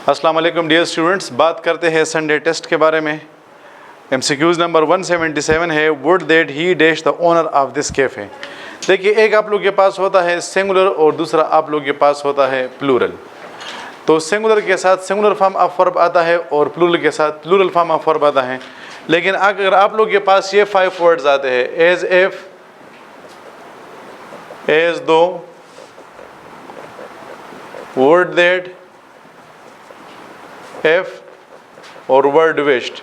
अस्सलाम वालेकुम dear students, बात करते हैं संडे टेस्ट के बारे में। एमसीक्यूज़ नंबर 177 है, would that he dash the owner of this cafe. देखिए, एक आप लोग के पास होता है सिंगुलर और दूसरा आप लोग के पास होता है प्लूरल। तो सिंगुलर के साथ सिंगुलर फॉर्म ऑफ वर्ब आता है और प्लूरल के साथ प्लूरल फॉर्म ऑफ वर्ब आता है। लेकिन अगर आप लोग के पास ये 5 वर्ड्स आते हैं, एज इफ, एज दो, वुड दैट, इफ और वर्ड विश्ड,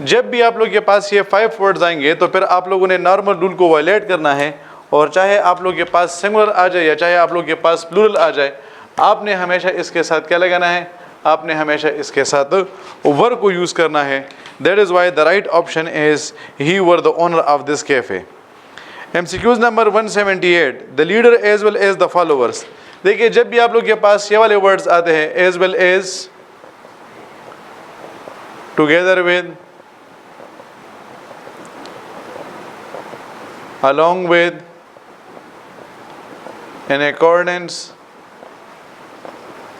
जब भी आप लोग के पास ये 5 वर्ड्स आएंगे तो फिर आप लोगों ने नॉर्मल रूल को वायलेट करना है। और चाहे आप लोग के पास सिंगुलर आ जाए या चाहे आप लोग के पास प्लूरल आ जाए, आपने हमेशा इसके साथ क्या लगाना है? आपने हमेशा इसके साथ वर को यूज़ करना है। That is why the right option is he were the owner of this cafe. MCQs number 178, the leader as well as the followers. देखिए, जब भी आप लोग के पास ये वाले वर्ड्स आते हैं, as well as, together with, along with, in accordance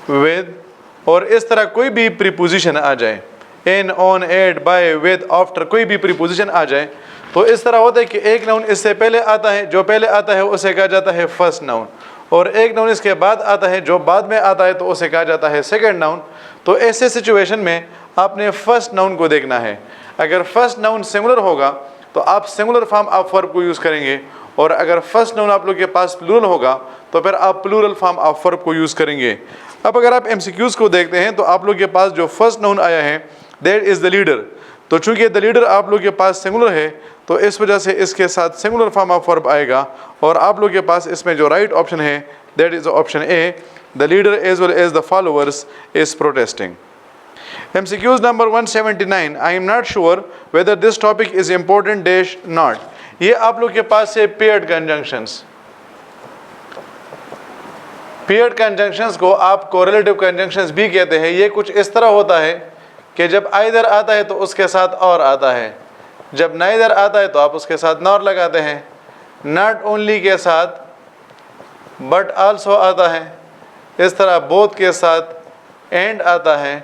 with, और इस तरह कोई भी प्रीपोजिशन आ जाए, in, on, at, by, with, after, कोई भी प्रीपोजिशन आ जाए तो इस तरह होता है कि एक नाउन इससे पहले आता है, जो पहले आता है उसे कहा जाता है फर्स्ट नाउन, और एक नाउन इसके बाद आता है, जो बाद में आता है तो उसे कहा जाता है सेकंड नाउन। तो ऐसे सिचुएशन में आपने फर्स्ट नाउन को देखना है। अगर फर्स्ट नाउन सिंगुलर होगा तो आप सिंगुलर फॉर्म ऑफ वर्ब को यूज़ करेंगे, और अगर फर्स्ट नाउन आप लोग के पास प्लूरल होगा तो फिर आप प्लूरल फॉर्म ऑफ वर्ब को यूज़ करेंगे। अब अगर आप एमसीक्यूज़ को देखते हैं तो आप लोग के पास जो फर्स्ट नाउन आया है दैट इज़ द लीडर। तो चूंकि द लीडर आप लोग के पास सिंगुलर है तो इस वजह से इसके साथ सिंगुलर फॉर्म ऑफ वर्ब आएगा, और आप लोग के पास इसमें जो राइट ऑप्शन है that is option A, the leader as well as the followers is protesting. MCQs number 179, I am not sure whether this topic is important dash not। ये आप लोग के पास है paired conjunctions। paired conjunctions को आप correlative conjunctions भी कहते हैं। ये कुछ इस तरह होता है कि जब either आता है तो उसके साथ और आता है, जब neither आता है तो आप उसके साथ nor लगाते हैं, not only के साथ but also आता है, इस तरह both के साथ and आता है,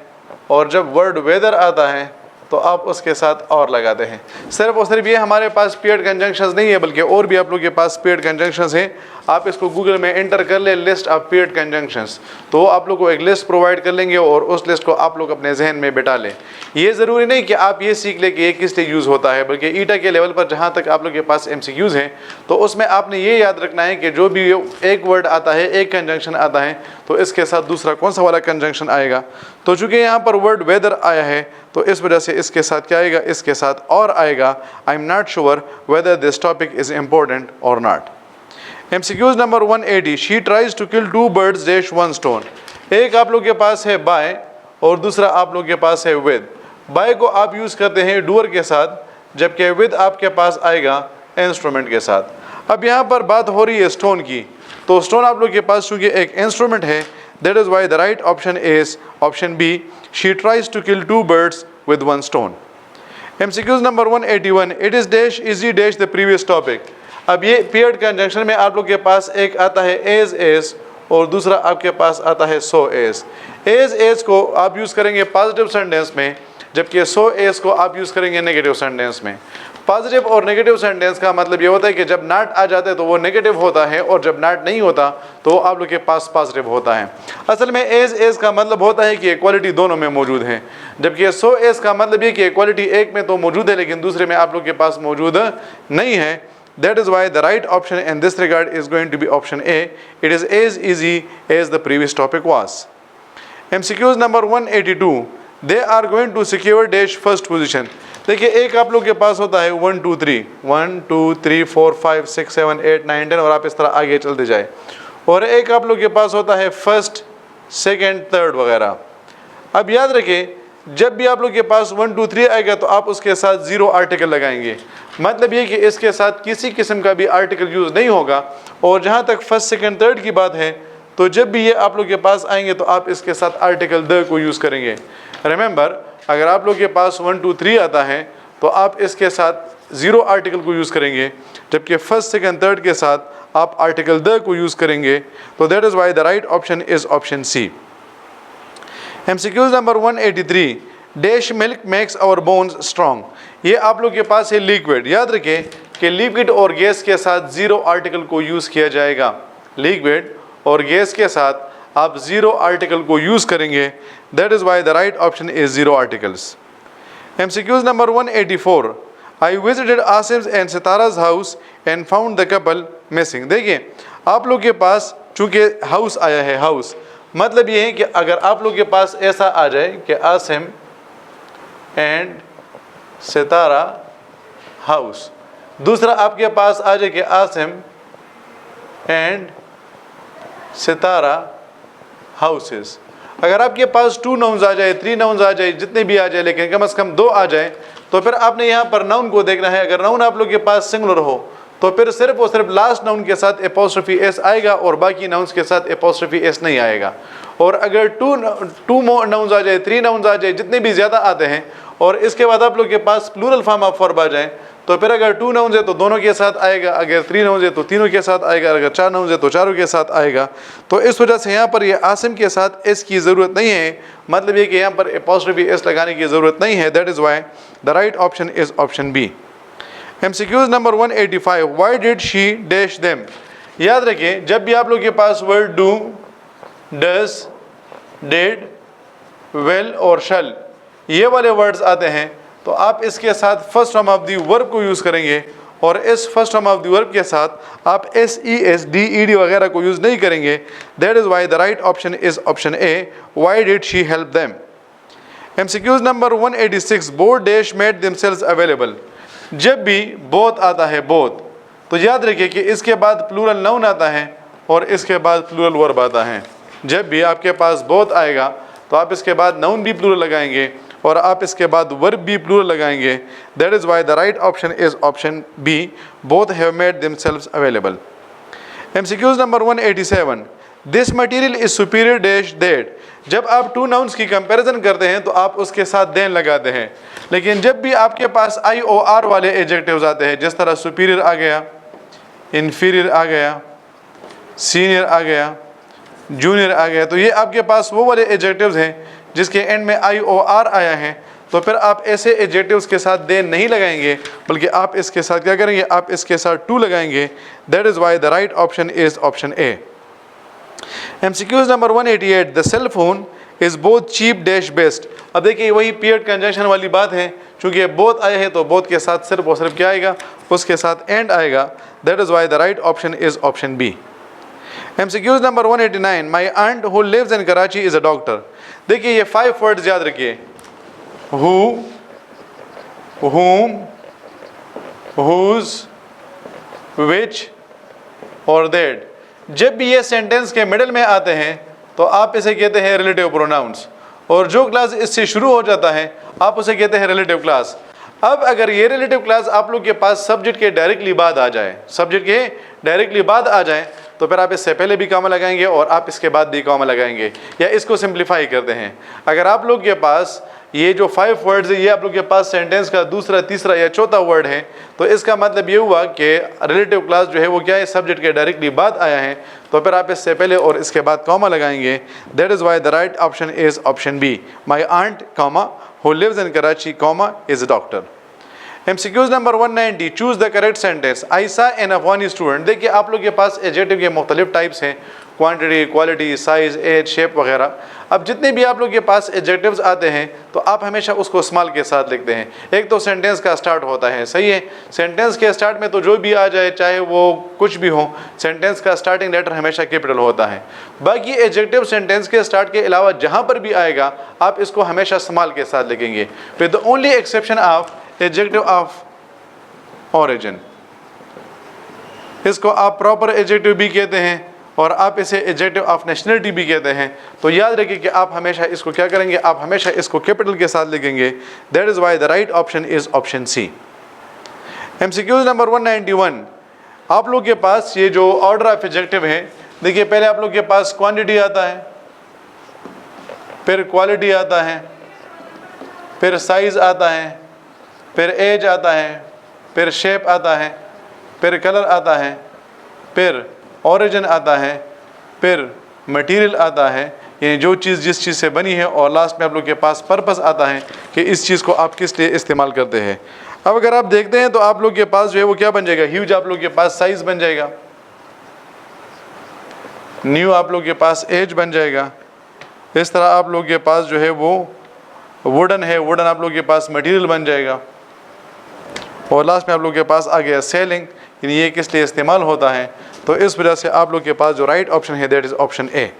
और जब वर्ड वेदर आता है तो आप उसके साथ और लगाते हैं। सिर्फ और सिर्फ ये हमारे पास पेयर्ड कंजंक्शंस नहीं है, बल्कि और भी आप लोग के पास पेयर्ड कंजंक्शंस हैं। आप इसको गूगल में एंटर कर ले, लिस्ट ऑफ पेयर्ड कंजंक्शंस, तो आप लोग को एक लिस्ट प्रोवाइड कर लेंगे और उस लिस्ट को आप लोग अपने जहन में बिठा लें। ये ज़रूरी नहीं कि आप ये सीख लें कि ये किस लिए यूज़ होता है, बल्कि ईटा के लेवल पर जहाँ तक आप लोग के पास MCQs हैं तो उसमें आपने ये याद रखना है कि जो भी एक वर्ड आता है, एक कंजंक्शन आता है, तो इसके साथ दूसरा कौन सा वाला कंजंक्शन आएगा। तो चूँकि यहाँ पर वर्ड वेदर आया है तो इस वजह से इसके साथ क्या आएगा? इसके साथ और आएगा। I am not sure whether this topic is important और नॉट। MCQs number 180, she tries to kill 2 birds dash 1 stone। एक आप लोग के पास है बाय और दूसरा आप लोग के पास है विद। बाय को आप यूज़ करते हैं डूअर के साथ, जबकि विद आपके पास आएगा इंस्ट्रूमेंट के साथ। अब यहाँ पर बात हो रही है स्टोन की, तो स्टोन आप लोग के पास चूँकि एक इंस्ट्रूमेंट है, that is why the right option is option B, she tries to kill 2 birds with 1 stone। MCQs number 181, it is dash easy dash the previous topic। अब ये paired conjunction में आप लोग के पास एक आता है as is और दूसरा आपके पास आता है so as। as को आप यूज़ करेंगे पॉजिटिव सेंटेंस में, जबकि so as को आप यूज़ करेंगे नेगेटिव सेंटेंस में। पॉजिटिव और नेगेटिव सेंटेंस का मतलब ये होता है कि जब नॉट आ जाता है तो वो नेगेटिव होता है, और जब नॉट नहीं होता तो आप लोग के पास पॉजिटिव होता है। असल में एज का मतलब होता है कि इक्वालिटी दोनों में मौजूद है, जबकि सो एज का मतलब ये कि इक्वालिटी एक में तो मौजूद है लेकिन दूसरे में आप लोग के पास मौजूद नहीं है। That is why the right option in this regard is going to be option A, it is as easy as the previous topic was. MCQs number 182, they are going to secure dash first position. देखिए, एक आप लोग के पास होता है 1 2 3 1 2 3 4 5 6 7 8 9 10 और आप इस तरह आगे चलते जाए, और एक आप लोग के पास होता है फर्स्ट, सेकंड, थर्ड वगैरह। अब याद रखें, जब भी आप लोग के पास 1 2 3 आएगा तो आप उसके साथ 0 आर्टिकल लगाएंगे। मतलब ये कि इसके साथ किसी किस्म का भी आर्टिकल यूज़ नहीं होगा। और जहाँ तक फर्स्ट, सेकंड, थर्ड की बात है तो जब भी ये आप लोग के पास आएंगे तो आप इसके साथ आर्टिकल द को यूज़ करेंगे। रिमेंबर, अगर आप लोग के पास 1 2 3 आता है तो आप इसके साथ 0 आर्टिकल को यूज़ करेंगे, जबकि फर्स्ट, सेकंड, थर्ड के साथ आप आर्टिकल द को यूज़ करेंगे। तो that is why the right option is option C. MCQs number 183, dash milk makes our bones strong. ये आप लोग के पास है लिक्विड। याद रखें कि लिक्विड और गैस के साथ जीरो आर्टिकल को यूज़ किया जाएगा। लिक्विड और गैस के साथ आप जीरो आर्टिकल को यूज़ करेंगे, that is why the right option is zero articles. MCQs number 184, I visited Asim's and Sitara's house and found the couple missing. देखिए आप लोग के पास चूँकि हाउस आया है, हाउस मतलब ये है कि अगर आप लोग के पास ऐसा आ जाए कि आसिम एंड सितारा हाउस, दूसरा आपके पास आ जाए कि आसिम एंड सितारा हाउसेस। अगर आपके पास 2 नाउन्स आ जाए, 3 नाउन्स आ जाए, जितने भी आ जाए, लेकिन कम से कम 2 आ जाए, तो फिर आपने यहाँ पर नाउन को देखना है। अगर नाउन आप लोग के पास सिंगुलर हो तो फिर सिर्फ और सिर्फ लास्ट नाउन के साथ एपोस्ट्रोफी एस आएगा और बाकी नाउन्स के साथ एपोस्ट्रोफी एस नहीं आएगा। और अगर टू नाउन्स आ जाए, 3 नाउन्स आ जाए, जितने भी ज़्यादा आते हैं, और इसके बाद आप लोग के पास प्लूरल फॉर्म ऑफ वर्ब आ जाए, तो फिर अगर 2 नाउन्स है तो दोनों के साथ आएगा, अगर 3 नाउन्स है तो तीनों के साथ आएगा, अगर 4 नाउन्स है तो चारों के साथ आएगा। तो इस वजह से यहाँ पर ये आसिम के साथ एस की ज़रूरत नहीं है, मतलब ये कि यहाँ पर एपोस्ट्रोफी एस लगाने की ज़रूरत नहीं है। That is why the right option is option B. MCQs number 185, why did she dash them. याद रखें जब भी आप लोग के पास word do, does, did, will और शल ये वाले वर्ड्स आते हैं तो आप इसके साथ first form of the verb को यूज़ करेंगे, और इस first form of the verb के साथ आप SES, DED वगैरह को यूज़ नहीं करेंगे। That is why the right option is option A, Y did she help them. MCQs number 186, both dash made themselves available. जब भी बोथ आता है, बोथ, तो याद रखिए कि इसके बाद प्लूरल नाउन आता है और इसके बाद प्लूरल वर्ब आता है। जब भी आपके पास बोथ आएगा तो आप इसके बाद नाउन भी प्लूरल लगाएंगे और आप इसके बाद वर्ब भी प्लूरल लगाएंगे। That is why the right option is option B, both have made themselves available. MCQs number 187, this material is superior dash that. जब आप 2 नाउन्स की कंपैरिजन करते हैं तो आप उसके साथ देन लगाते हैं, लेकिन जब भी आपके पास IOR वाले एडजेक्टिव्स आते हैं, जिस तरह सुपीरियर आ गया, इन्फीरियर आ गया, सीनियर आ गया, जूनियर आ गया, तो ये आपके पास वो वाले एडजेक्टिव्स हैं जिसके एंड में IOR आया है, तो फिर आप ऐसे एडजेक्टिव्स के साथ देन नहीं लगाएंगे, बल्कि आप इसके साथ क्या करेंगे, आप इसके साथ टू लगाएंगे। That is why the right option is option A. MCQs number 188, the cell phone is both cheap dash best. अब देखिए वही पीरियड कंजंक्शन वाली बात है, चूँकि बोथ आए हैं तो बोथ के साथ सिर्फ और सिर्फ क्या आएगा, उसके साथ एंड आएगा। That is why the right option is option B. MCQs number 189, my aunt who lives in Karachi is a doctor. देखिए ये 5 वर्ड्स याद रखिए, who, whom, whose, which और that। जब भी ये सेंटेंस के मिडिल में आते हैं तो आप इसे कहते हैं रिलेटिव प्रोनाउंस, और जो क्लास इससे शुरू हो जाता है आप उसे कहते हैं रिलेटिव क्लास। अब अगर ये रिलेटिव क्लास आप लोग के पास सब्जेक्ट के डायरेक्टली बाद आ जाए, सब्जेक्ट के डायरेक्टली बाद आ जाए, तो फिर आप इससे पहले भी कॉमा लगाएंगे और आप इसके बाद भी कॉमा लगाएंगे, या इसको सिंप्लीफाई करते हैं। अगर आप लोग के पास ये जो 5 वर्ड्स है ये आप लोग के पास सेंटेंस का दूसरा, तीसरा या चौथा वर्ड है, तो इसका मतलब ये हुआ कि रिलेटिव क्लास जो है वो क्या है, सब्जेक्ट के डायरेक्टली बाद आया है, तो फिर आप इससे पहले और इसके बाद कॉमा लगाएंगे। That is why the right option is option B, my aunt comma who lives in Karachi comma is a doctor. MCQs number 190, choose the correct sentence, I saw an Afghani student. देखिए आप लोग के पास adjective के मुख्तलिफ types हैं, quantity, quality, size, age, shape वगैरह। अब जितने भी आप लोग के पास एडजेक्टिव्स आते हैं तो आप हमेशा उसको स्मॉल के साथ लिखते हैं। एक तो सेंटेंस का स्टार्ट होता है, सही है, सेंटेंस के स्टार्ट में तो जो भी आ जाए चाहे वो कुछ भी हो, सेंटेंस का स्टार्टिंग लेटर हमेशा कैपिटल होता है। बाकी एडजेक्टिव सेंटेंस के स्टार्ट के अलावा जहाँ पर भी आएगा आप इसको हमेशा स्मॉल के साथ लिखेंगे, with the only exception of adjective of origin. इसको आप प्रॉपर एडजेक्टिव भी कहते हैं और आप इसे एडजेक्टिव ऑफ नेशनलिटी भी कहते हैं। तो याद रखिए कि आप हमेशा इसको क्या करेंगे, आप हमेशा इसको कैपिटल के साथ लिखेंगे। That is why the right option is option C. MCQs number 191, आप लोग के पास ये जो ऑर्डर ऑफ एडजेक्टिव है, देखिए पहले आप लोग के पास क्वांटिटी आता है, फिर क्वालिटी आता है, फिर साइज़ आता है, फिर एज आता है, फिर शेप आता है, फिर कलर आता है, फिर ओरिजिन आता है, फिर मटेरियल आता है, यानी जो चीज़ जिस चीज़ से बनी है, और लास्ट में आप लोग के पास पर्पस आता है कि इस चीज़ को आप किस लिए इस्तेमाल करते हैं। अब अगर आप देखते हैं तो आप लोग के पास जो है वो क्या बन जाएगा, ह्यूज आप लोग के पास साइज़ बन जाएगा, न्यू आप लोग के पास एज बन जाएगा। इस तरह आप लोग के पास जो है वो वुडन है, वुडन आप लोग के पास मटेरियल बन जाएगा। और लास्ट में आप लोग के पास आ गया सेलिंग, यानी ये किस लिए इस्तेमाल होता है। तो इस वजह से आप लोग के पास जो राइट ऑप्शन है that is option A.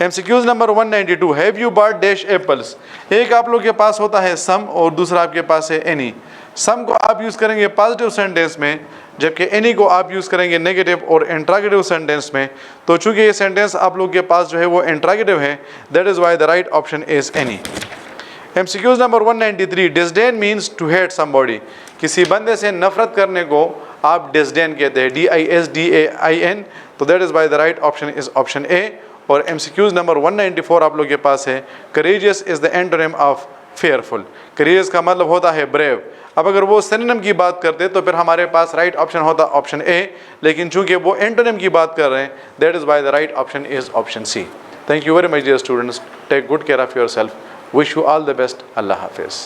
MCQs number 192, have you bought dash apples. एक आप लोग के पास होता है सम और दूसरा आपके पास है एनी। सम को आप यूज़ करेंगे पॉजिटिव सेंटेंस में, जबकि एनी को आप यूज़ करेंगे नेगेटिव और इंट्रागेटिव सेंटेंस में। तो चूंकि ये सेंटेंस आप लोग के पास जो है वो इंट्रागेटिव है, that is why the right option is any. MCQs number 193, disdain means to hate somebody. किसी बंदे से नफरत करने को आप डिसडेन कहते हैं, DISDAIN। तो that is why the right option is option ए। और MCQs नंबर 194 आप लोग के पास है, courageous is the antonym of fearful. Courageous का मतलब होता है ब्रेव। अब अगर वो सिनोनिम की बात करते तो फिर हमारे पास राइट ऑप्शन होता ऑप्शन ए, लेकिन चूंकि वो एंटोनिम की बात कर रहे हैं, that is why the right option is option C. Thank you very much dear students, take good care of your self, wish you all the best, अल्लाह हाफिज़।